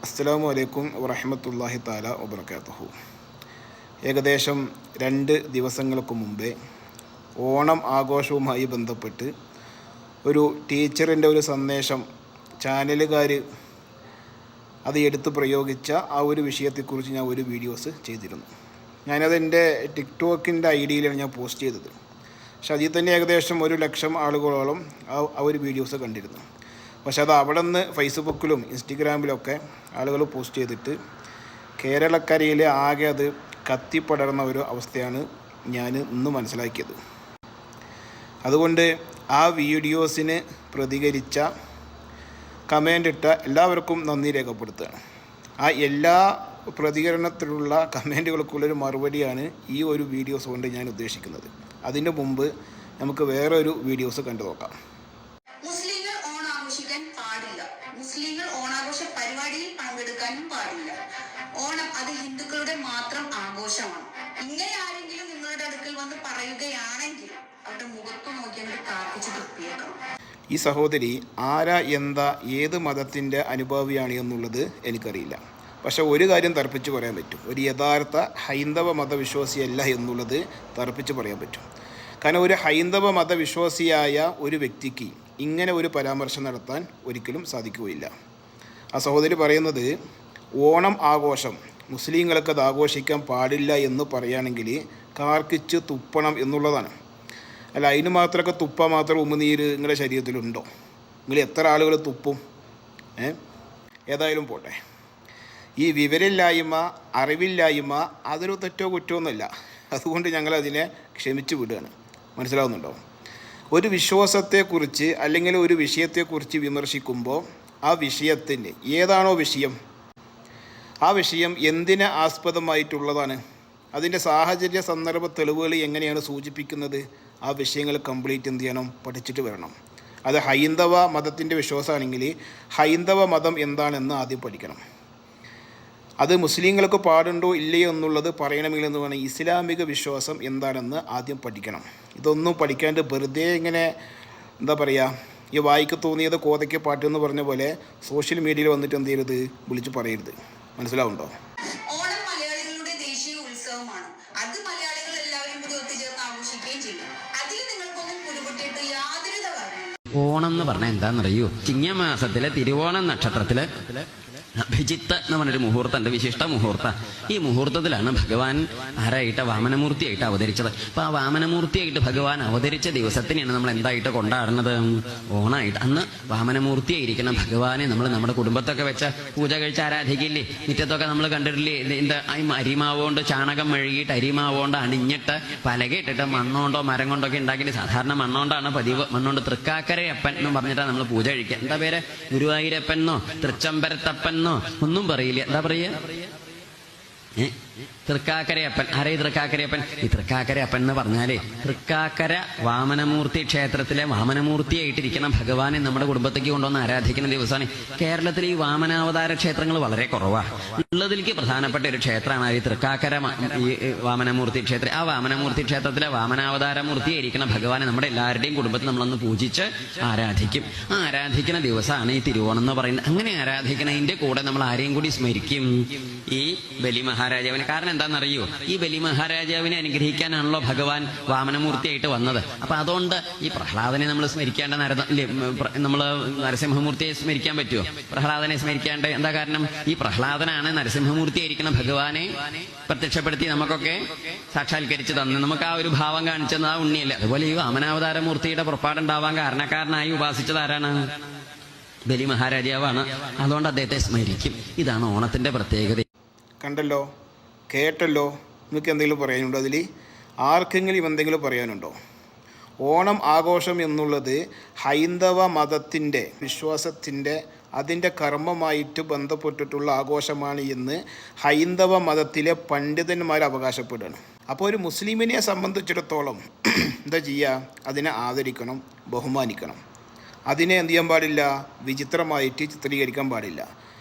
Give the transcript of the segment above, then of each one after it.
അസ്സലാമു അലൈക്കും വറഹ്മത്തുള്ളാഹി തആല വബറകാതുഹു. ഏകദേശം 2 ദിവസങ്ങൾക്ക് മുമ്പേ ഓണം ആഘോഷവുമായി ബന്ധപ്പെട്ട് ഒരു ടീച്ചറിൻ്റെ ഒരു സന്ദേശം ചാനലുകാർ അത് എടുത്ത് പ്രയോഗിച്ച ആ ഒരു വിഷയത്തെക്കുറിച്ച് ഞാൻ ഒരു വീഡിയോസ് ചെയ്തിരുന്നു. ഞാനതെൻ്റെ ടിക്ടോക്കിൻ്റെ ഐഡിയിലാണ് ഞാൻ പോസ്റ്റ് ചെയ്തത്. പക്ഷെ അതിൽ തന്നെ ഏകദേശം 1,00,000 ആളുകളോളം ആ ഒരു വീഡിയോസ് കണ്ടിരുന്നു. പക്ഷെ അത് അവിടെ നിന്ന് ഫേസ്ബുക്കിലും ഇൻസ്റ്റഗ്രാമിലൊക്കെ ആളുകൾ പോസ്റ്റ് ചെയ്തിട്ട് കേരളക്കരയിൽ ആകെ അത് കത്തിപ്പടർന്ന ഒരു അവസ്ഥയാണ് ഞാൻ ഇന്ന് മനസ്സിലാക്കിയത്. അതുകൊണ്ട് ആ വീഡിയോസിന് പ്രതികരിച്ച കമൻ്റ് ഇട്ട എല്ലാവർക്കും നന്ദി രേഖപ്പെടുത്തുകയാണ്. ആ എല്ലാ പ്രതികരണത്തിലുള്ള കമൻറ്റുകൾക്കുള്ളൊരു മറുപടിയാണ് ഈ ഒരു വീഡിയോസ് കൊണ്ട് ഞാൻ ഉദ്ദേശിക്കുന്നത്. അതിന് മുമ്പ് നമുക്ക് വേറൊരു വീഡിയോസ് കണ്ടു നോക്കാം. മുസ്ലിങ്ങൾ ഓണാഘോഷ പരിപാടിയിൽ പങ്കെടുക്കാനും പാടില്ല. ഓണം അത് ഹിന്ദുക്കളുടെ മാത്രം ആഘോഷമാണ്. ഇങ്ങനെ ആരെങ്കിലും നിങ്ങളുടെ അടുക്കൽ വന്ന് പറയുകയാണെങ്കിൽ അവരുടെ മുഖത്ത് നോക്കി അവർ കാർപ്പിച്ച് തുപ്പിയേക്കണം. ഈ സഹോദരി ആരാ എന്താ ഏത് മതത്തിൻ്റെ അനുഭാവിയാണ് എന്നുള്ളത് എനിക്കറിയില്ല. പക്ഷെ ഒരു കാര്യം തർപ്പിച്ച് പറയാൻ പറ്റും, ഒരു യഥാർത്ഥ ഹൈന്ദവ മതവിശ്വാസിയല്ല എന്നുള്ളത് തർപ്പിച്ച് പറയാൻ പറ്റും. കാരണം ഒരു ഹൈന്ദവ മതവിശ്വാസിയായ ഒരു വ്യക്തിക്ക് ഇങ്ങനെ ഒരു പരാമർശം നടത്താൻ ഒരിക്കലും സാധിക്കുകയില്ല. ആ സഹോദരി പറയുന്നത് ഓണം ആഘോഷം മുസ്ലിങ്ങൾക്കത് ആഘോഷിക്കാൻ പാടില്ല എന്ന് പറയുകയാണെങ്കിൽ കാർക്കിച്ച് തുപ്പണം എന്നുള്ളതാണ്. അല്ല, അതിന് മാത്രമൊക്കെ തുപ്പ മാത്രം ഉമിനീര് നിങ്ങളുടെ ശരീരത്തിലുണ്ടോ? നിങ്ങൾ എത്ര ആളുകൾ തുപ്പും? ഏതായാലും പോട്ടെ. ഈ വിവരമില്ലായ്മ, അറിവില്ലായ്മ അതൊരു തെറ്റോ കുറ്റമൊന്നുമല്ല. അതുകൊണ്ട് ഞങ്ങളതിനെ ക്ഷമിച്ച് വിടുകയാണ്. മനസ്സിലാവുന്നുണ്ടോ? ഒരു വിശ്വാസത്തെക്കുറിച്ച് അല്ലെങ്കിൽ ഒരു വിഷയത്തെക്കുറിച്ച് വിമർശിക്കുമ്പോൾ ആ വിഷയത്തിന് ഏതാണോ വിഷയം, ആ വിഷയം എന്തിനെ ആസ്പദമായിട്ടുള്ളതാണ്, അതിൻ്റെ സാഹചര്യ സന്ദർഭ തെളിവുകൾ എങ്ങനെയാണ് സൂചിപ്പിക്കുന്നത്, ആ വിഷയങ്ങൾ കംപ്ലീറ്റ് എന്ത് ചെയ്യണം, പഠിച്ചിട്ട് വരണം. അത് ഹൈന്ദവ മതത്തിൻ്റെ വിശ്വാസമാണെങ്കിൽ ഹൈന്ദവ മതം എന്താണെന്ന് ആദ്യം പഠിക്കണം. അത് മുസ്ലിങ്ങൾക്ക് പാടുണ്ടോ ഇല്ലയോ എന്നുള്ളത് പറയണമെങ്കിൽ എന്ന് പറഞ്ഞാൽ ഇസ്ലാമിക വിശ്വാസം എന്താണെന്ന് ആദ്യം പഠിക്കണം. ഇതൊന്നും പഠിക്കാണ്ട് വെറുതെ ഇങ്ങനെ എന്താ പറയുക, ഈ വായിക്ക് തോന്നിയത് കോതയ്ക്ക് പാട്ട് എന്ന് പറഞ്ഞ പോലെ സോഷ്യൽ മീഡിയയിൽ വന്നിട്ട് എന്ത് ചെയ്യരുത്, വിളിച്ച് പറയരുത്. മനസ്സിലാവുണ്ടോ? ഓണം മലയാളികളുടെ ദേശീയ ഉത്സവമാണ്. അത് മലയാളികൾ എല്ലാവരും കൂടി ഒത്തുചേർന്ന് ആഘോഷിക്കുകയും ചെയ്യും. അതിൽ നിങ്ങൾക്കൊന്നും പുരുപൊട്ടിയിട്ട് യാതൊരു കാര്യമില്ല. ഓണം എന്ന് പറഞ്ഞാൽ എന്താണെന്നറിയൂ? ചിങ്ങമാസത്തിലെ തിരുവോണം നക്ഷത്രത്തില് അഭിജിത്ത് എന്ന് പറഞ്ഞൊരു മുഹൂർത്തമുണ്ട്, വിശിഷ്ട മുഹൂർത്ത. ഈ മുഹൂർത്തത്തിലാണ് ഭഗവാൻ ആരായിട്ട് വാമനമൂർത്തിയായിട്ട് അവതരിച്ചത്. അപ്പൊ ആ വാമനമൂർത്തിയായിട്ട് ഭഗവാൻ അവതരിച്ച ദിവസത്തിനെയാണ് നമ്മൾ എന്തായിട്ട് കൊണ്ടാടുന്നത്? ഓണായിട്ട്. അന്ന് വാമനമൂർത്തിയായിരിക്കണം ഭഗവാനെ നമ്മൾ നമ്മുടെ കുടുംബത്തൊക്കെ വെച്ച് പൂജ കഴിച്ച് ആരാധിക്കില്ലേ? മുറ്റത്തൊക്കെ നമ്മൾ കണ്ടിട്ടില്ലേ? എന്താ അരിമാവുകൊണ്ട് ചാണകം മെഴുകിയിട്ട് അരിമാവുകൊണ്ട് അണിഞ്ഞിട്ട് പലകയിട്ടിട്ട് മണ്ണോണ്ടോ മരം കൊണ്ടൊക്കെ ഉണ്ടാക്കിയിട്ട്, സാധാരണ മണ്ണോണ്ടാണ് പതിവ്. മണ്ണോണ്ട് തൃക്കാക്കരയപ്പൻ എന്ന് പറഞ്ഞിട്ടാണ് നമ്മൾ പൂജ കഴിക്കുക. എന്താ പേര്? ഗുരുവായൂരപ്പനോ തൃച്ചംബരത്തപ്പൻ ഒന്നും പറയില്ല. എന്താ പറയുക? തൃക്കാക്കരയപ്പൻ. ആരേ തൃക്കാക്കരയപ്പൻ? ഈ തൃക്കാക്കരയപ്പൻ എന്ന് പറഞ്ഞാലേ തൃക്കാക്കര വാമനമൂർത്തി ക്ഷേത്രത്തിലെ വാമനമൂർത്തിയായിട്ടിരിക്കുന്ന ഭഗവാനെ നമ്മുടെ കുടുംബത്തേക്ക് കൊണ്ടുവന്ന് ആരാധിക്കുന്ന ദിവസമാണ്. കേരളത്തിൽ ഈ വാമനാവതാര ക്ഷേത്രങ്ങൾ വളരെ കുറവാണ്. ഉള്ളതിലേക്ക് പ്രധാനപ്പെട്ട ഒരു ക്ഷേത്രമാണ് ഈ തൃക്കാക്കര ഈ വാമനമൂർത്തി ക്ഷേത്രം. ആ വാമനമൂർത്തി ക്ഷേത്രത്തിലെ വാമനാവതാരമൂർത്തിയായിരിക്കുന്ന ഭഗവാനെ നമ്മുടെ എല്ലാവരുടെയും കുടുംബത്തിൽ നമ്മളൊന്ന് പൂജിച്ച് ആരാധിക്കും. ആ ആരാധിക്കുന്ന ദിവസമാണ് ഈ തിരുവോണം എന്ന് പറയുന്നത്. അങ്ങനെ ആരാധിക്കുന്നതിന്റെ കൂടെ നമ്മൾ ആരെയും കൂടി സ്മരിക്കും? ഈ ബലി മഹാരാജാവിനെ. കാരണം എന്താണെന്നറിയോ? ഈ ബലി മഹാരാജാവിനെ അനുഗ്രഹിക്കാനാണല്ലോ ഭഗവാൻ വാമനമൂർത്തിയായിട്ട് വന്നത്. അപ്പൊ അതുകൊണ്ട് ഈ പ്രഹ്ലാദനെ നമ്മൾ സ്മരിക്കേണ്ട നമ്മൾ നരസിംഹമൂർത്തിയെ സ്മരിക്കാൻ പറ്റുമോ? പ്രഹ്ലാദനെ സ്മരിക്കാണ്ട് എന്താ കാരണം? ഈ പ്രഹ്ലാദനാണ് നരസിംഹമൂർത്തിയായിരിക്കുന്ന ഭഗവാനെ പ്രത്യക്ഷപ്പെടുത്തി നമുക്കൊക്കെ സാക്ഷാത്കരിച്ച് തന്നു. നമുക്ക് ആ ഒരു ഭാവം കാണിച്ചത് ആ ഉണ്ണിയല്ലേ. അതുപോലെ ഈ വാമനാവതാരമൂർത്തിയുടെ പുറപ്പാടുണ്ടാവാൻ കാരണക്കാരനായി ഉപാസിച്ചത് ആരാണ്? ബലി മഹാരാജാവാണ്. അതുകൊണ്ട് അദ്ദേഹത്തെ സ്മരിക്കും. ഇതാണ് ഓണത്തിന്റെ പ്രത്യേകത. കണ്ടല്ലോ, കേട്ടല്ലോ. നിങ്ങൾക്ക് എന്തെങ്കിലും പറയാനുണ്ടോ? അതിൽ ആർക്കെങ്കിലും എന്തെങ്കിലും പറയാനുണ്ടോ? ഓണം ആഘോഷം എന്നുള്ളത് ഹൈന്ദവ മതത്തിൻ്റെ വിശ്വാസത്തിൻ്റെ അതിൻ്റെ കർമ്മമായിട്ട് ബന്ധപ്പെട്ടിട്ടുള്ള ആഘോഷമാണ് എന്ന് ഹൈന്ദവ മതത്തിലെ പണ്ഡിതന്മാർ അവകാശപ്പെടുകയാണ്. അപ്പോൾ ഒരു മുസ്ലിമിനെ സംബന്ധിച്ചിടത്തോളം എന്താ ചെയ്യുക? അതിനെ ആദരിക്കണം, ബഹുമാനിക്കണം. അതിനെ എന്ത് ചെയ്യാൻ പാടില്ല? വിചിത്രമായിട്ട് ചിത്രീകരിക്കാൻ പാടില്ല.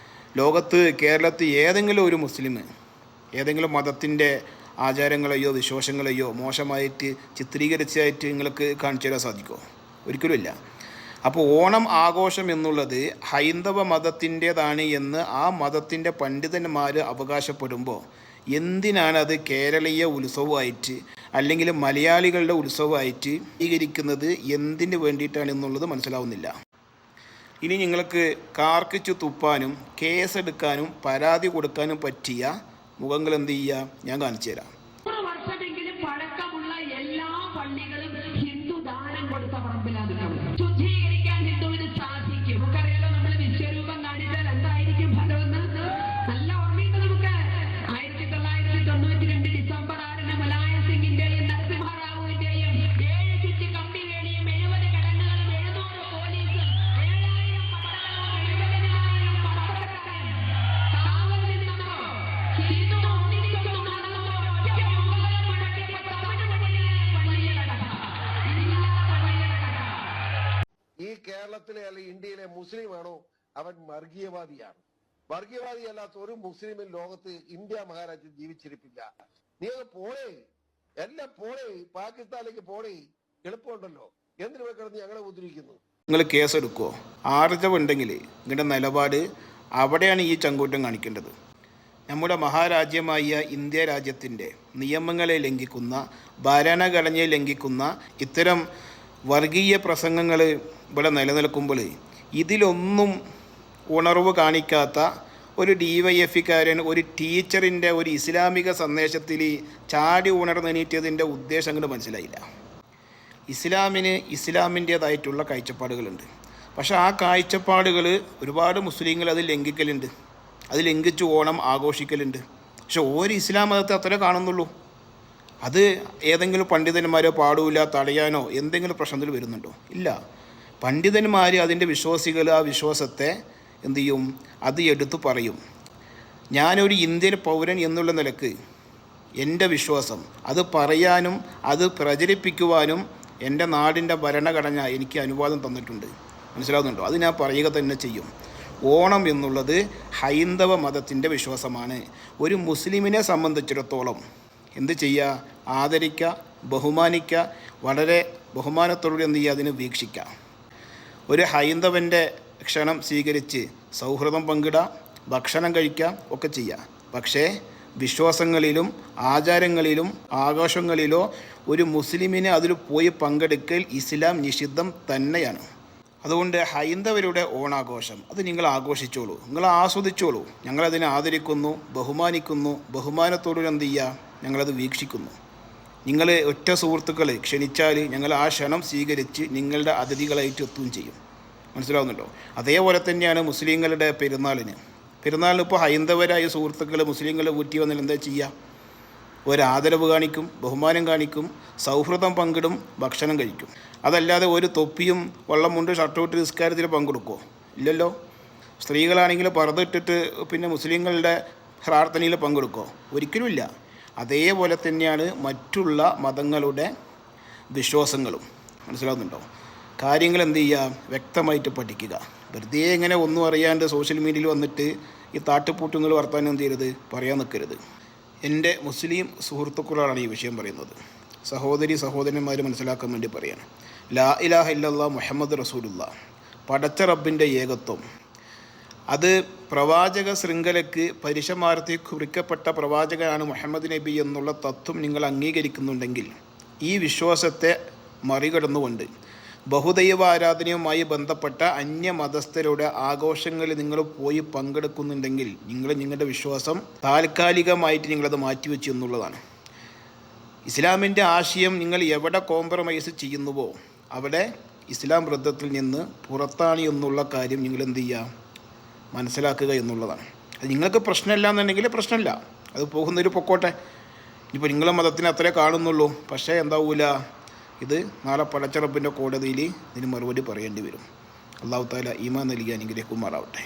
ലോകത്ത് കേരളത്തിൽ ഏതെങ്കിലും ഒരു മുസ്ലിം ഏതെങ്കിലും മതത്തിൻ്റെ ആചാരങ്ങളെയോ വിശ്വാസങ്ങളെയോ മോശമായിട്ട് ചിത്രീകരിച്ചായിട്ട് നിങ്ങൾക്ക് കാണിച്ചു തരാൻ സാധിക്കുമോ? ഒരിക്കലുമില്ല. അപ്പോൾ ഓണം ആഘോഷം എന്നുള്ളത് ഹൈന്ദവ മതത്തിൻ്റേതാണ് എന്ന് ആ മതത്തിൻ്റെ പണ്ഡിതന്മാർ അവകാശപ്പെടുമ്പോൾ എന്തിനാണ് അത് കേരളീയ ഉത്സവമായിട്ട് അല്ലെങ്കിൽ മലയാളികളുടെ ഉത്സവമായിട്ട് സ്വീകരിക്കുന്നത്? എന്തിനു വേണ്ടിയിട്ടാണ് എന്നുള്ളത് മനസ്സിലാവുന്നില്ല. ഇനി നിങ്ങൾക്ക് കാർക്കിച്ചു തുപ്പാനും കേസെടുക്കാനും പരാതി കൊടുക്കാനും പറ്റിയ മുഖങ്ങൾ എന്ത് ചെയ്യുക? ഞാൻ കാണിച്ചു തരാം. വർഷമെങ്കിലും പഴക്കമുള്ള എല്ലാ പള്ളികളും ഹിന്ദു ദാനം കൊടുത്ത പറമ്പിലാണ്. ശുദ്ധീകരിക്കാൻ ഹിന്ദുവിന് സാധിക്കും. നമുക്കറിയാലോ, നമ്മൾ വിശ്വരൂപം കാണിച്ചാൽ എന്തായിരിക്കും ഫലമെന്ന് നല്ല ഓർമ്മയുണ്ട് നമുക്ക്. 1992 ഡിസംബർ 6 മുലായം സിംഗിന്റെയും നരസിംഹറാവുവിന്റെയും 7 ചുറ്റി കമ്പിവേണിയും 70 കടന്നുകളും 700 പോലീസും 7000 പട്ടാളവും 70,000 പട്ടാളക്കാരും കാവൽ നിന്നോ ഹിന്ദു ഒന്നിക്കുന്നു നടന്നോ ഒറ്റ മുഖം മുടക്കിയ പള്ളിയടക്കം. ഈ കേരളത്തിലെ അല്ലെങ്കിൽ ഇന്ത്യയിലെ മുസ്ലിമാണോ അവൻ വർഗീയവാദിയാണ്. വർഗീയവാദിയല്ലാത്ത ഒരു മുസ്ലിമിൻ ലോകത്ത് ഇന്ത്യ മഹാരാജ്യം ജീവിച്ചിരിപ്പില്ല. നീ അത് പോണേ, എല്ലാം പോണേ, പാകിസ്ഥാനിലേക്ക് പോണേ, എളുപ്പമുണ്ടല്ലോ. എന്തിനു വെക്കണം ഞങ്ങളെ ഉദ്ധരിക്കുന്നു? നിങ്ങൾ കേസെടുക്കുമോ? ആർജവുണ്ടെങ്കിൽ നിങ്ങളുടെ നിലപാട് അവിടെയാണ് ഈ ചങ്കൂറ്റം കാണിക്കേണ്ടത്. നമ്മുടെ മഹാരാജ്യമായ ഇന്ത്യ രാജ്യത്തിൻ്റെ നിയമങ്ങളെ ലംഘിക്കുന്ന, ഭരണഘടനയെ ലംഘിക്കുന്ന ഇത്തരം വർഗീയ പ്രസംഗങ്ങൾ ഇവിടെ നിലനിൽക്കുമ്പോൾ ഇതിലൊന്നും ഉണർവ് കാണിക്കാത്ത ഒരു DYFIക്കാരൻ ഒരു ടീച്ചറിൻ്റെ ഒരു ഇസ്ലാമിക സന്ദേശത്തിൽ ചാടി ഉണർന്നെണീറ്റതിൻ്റെ ഉദ്ദേശം അങ്ങോട്ട് മനസ്സിലായില്ല. ഇസ്ലാമിന് ഇസ്ലാമിൻ്റേതായിട്ടുള്ള കാഴ്ചപ്പാടുകളുണ്ട്. പക്ഷേ ആ കാഴ്ചപ്പാടുകൾ ഒരുപാട് മുസ്ലിങ്ങൾ അത് ലംഘിക്കലുണ്ട്, അത് ലംഘിച്ച് ഓണം ആഘോഷിക്കലുണ്ട്. പക്ഷെ ഒരു ഇസ്ലാം മതത്തെ അത്രേ കാണുന്നുള്ളൂ. അത് ഏതെങ്കിലും പണ്ഡിതന്മാരോ പാടൂല തടയാനോ എന്തെങ്കിലും പ്രശ്നത്തിൽ വരുന്നുണ്ടോ? ഇല്ല. പണ്ഡിതന്മാർ അതിൻ്റെ വിശ്വാസികൾ ആ വിശ്വാസത്തെ എന്തു ചെയ്യും? അത് എടുത്തു പറയും. ഞാനൊരു ഇന്ത്യൻ പൗരൻ എന്നുള്ള നിലക്ക് എൻ്റെ വിശ്വാസം അത് പറയാനും അത് പ്രചരിപ്പിക്കുവാനും എൻ്റെ നാടിൻ്റെ ഭരണഘടന എനിക്ക് അനുവാദം തന്നിട്ടുണ്ട്. മനസ്സിലാവുന്നുണ്ടോ? അത് ഞാൻ പറയുക തന്നെ ചെയ്യും. ഓണം എന്നുള്ളത് ഹൈന്ദവ മതത്തിൻ്റെ വിശ്വാസമാണ്. ഒരു മുസ്ലിമിനെ സംബന്ധിച്ചിടത്തോളം എന്ത് ചെയ്യുക? ആദരിക്കുക, ബഹുമാനിക്കുക, വളരെ ബഹുമാനത്തോടെ എന്ത് ചെയ്യുക? അതിനെ വീക്ഷിക്കുക. ഒരു ഹൈന്ദവൻ്റെ ക്ഷണം സ്വീകരിച്ച് സൗഹൃദം പങ്കിടുക, ഭക്ഷണം കഴിക്കുക ഒക്കെ ചെയ്യുക. പക്ഷേ വിശ്വാസങ്ങളിലും ആചാരങ്ങളിലും ആഘോഷങ്ങളിലോ ഒരു മുസ്ലിമിനെ അതിൽ പോയി പങ്കെടുക്കൽ ഇസ്ലാം നിഷിദ്ധം തന്നെയാണ്. അതുകൊണ്ട് ഹൈന്ദവരുടെ ഓണാഘോഷം അത് നിങ്ങൾ ആഘോഷിച്ചോളൂ, നിങ്ങൾ ആസ്വദിച്ചോളൂ. ഞങ്ങളതിനെ ആദരിക്കുന്നു, ബഹുമാനിക്കുന്നു, ബഹുമാനത്തോടു എന്ത് ചെയ്യുക? ഞങ്ങളത് വീക്ഷിക്കുന്നു. നിങ്ങൾ ഒറ്റ സുഹൃത്തുക്കൾ ക്ഷണിച്ചാൽ ഞങ്ങൾ ആ ക്ഷണം സ്വീകരിച്ച് നിങ്ങളുടെ അതിഥികളായിട്ട് എത്തുകയും ചെയ്യും. മനസ്സിലാവുന്നുണ്ടോ? അതേപോലെ തന്നെയാണ് മുസ്ലിങ്ങളുടെ പെരുന്നാളിന് ഇപ്പോൾ ഹൈന്ദവരായ സുഹൃത്തുക്കൾ മുസ്ലിങ്ങൾ വീട്ടിൽ വന്നാൽ എന്താ ചെയ്യുക? ഒരാദരവ് കാണിക്കും, ബഹുമാനം കാണിക്കും, സൗഹൃദം പങ്കിടും, ഭക്ഷണം കഴിക്കും. അതല്ലാതെ ഒരു തൊപ്പിയും വെള്ളം മുണ്ട് ഷർട്ട് ഇട്ട് നിസ്കാരത്തിൽ പങ്കെടുക്കുമോ? ഇല്ലല്ലോ. സ്ത്രീകളാണെങ്കിൽ പർദ്ദ ഇട്ടിട്ട് പിന്നെ മുസ്ലിങ്ങളുടെ പ്രാർത്ഥനയിൽ പങ്കെടുക്കുമോ? ഒരിക്കലുമില്ല. അതേപോലെ തന്നെയാണ് മറ്റുള്ള മതങ്ങളുടെ വിശ്വാസങ്ങളും. മനസ്സിലാവുന്നുണ്ടോ? കാര്യങ്ങൾ എന്ത് ചെയ്യുക? വ്യക്തമായിട്ട് പഠിക്കുക. വെറുതെ ഇങ്ങനെ ഒന്നും അറിയാണ്ട് സോഷ്യൽ മീഡിയയിൽ വന്നിട്ട് ഈ താട്ടുപൂട്ടുങ്ങൾ വർത്താനം എന്ത് ചെയ്യരുത്? പറയാൻ നിൽക്കരുത്. എൻ്റെ മുസ്ലിം സുഹൃത്തുക്കളാണ് ഈ വിഷയം പറയുന്നത്. സഹോദരന്മാർ മനസ്സിലാക്കാൻ വേണ്ടി പറയാണ്. ലാ ഇലാഹ ഇല്ലല്ലാഹ് മുഹമ്മദ് റസൂലുള്ളാഹ്, പടച്ച റബ്ബിൻ്റെ ഏകത്വം, അത് പ്രവാചക ശൃംഖലയ്ക്ക് പരിശമാർത്തി കുറിക്കപ്പെട്ട പ്രവാചകനാണ് മുഹമ്മദ് നബി എന്നുള്ള തത്വം നിങ്ങൾ അംഗീകരിക്കുന്നുണ്ടെങ്കിൽ ഈ വിശ്വാസത്തെ മറികടന്നുകൊണ്ട് ബഹുദൈവ ആരാധനയുമായി ബന്ധപ്പെട്ട അന്യമതസ്ഥരുടെ ആഘോഷങ്ങളിൽ നിങ്ങൾ പോയി പങ്കെടുക്കുന്നുണ്ടെങ്കിൽ നിങ്ങളുടെ വിശ്വാസം താൽക്കാലികമായിട്ട് നിങ്ങളത് മാറ്റിവെച്ചു എന്നുള്ളതാണ്. ഇസ്ലാമിൻ്റെ ആശയം നിങ്ങൾ എവിടെ കോംപ്രമൈസ് ചെയ്യുന്നുവോ അവിടെ ഇസ്ലാം വൃത്തത്തിൽ നിന്ന് പുറത്താണ് എന്നുള്ള കാര്യം നിങ്ങൾ എന്ത് ചെയ്യുക? മനസ്സിലാക്കുക എന്നുള്ളതാണ്. അത് നിങ്ങൾക്ക് പ്രശ്നമില്ല എന്നുണ്ടെങ്കിൽ പ്രശ്നമില്ല, അത് പോകുന്നൊരു പൊക്കോട്ടെ. ഇപ്പോൾ നിങ്ങളെ മതത്തിന് അത്രേ കാണുന്നുള്ളൂ. പക്ഷേ എന്താവൂല, ഇത് നാളെ പടച്ച റബ്ബിൻ്റെ കോടതിയിൽ ഇതിന് മറുപടി പറയേണ്ടി വരും. അല്ലാഹു തആല ഈമാൻ നൽകി അനുഗ്രഹിക്കുമാറാവട്ടെ.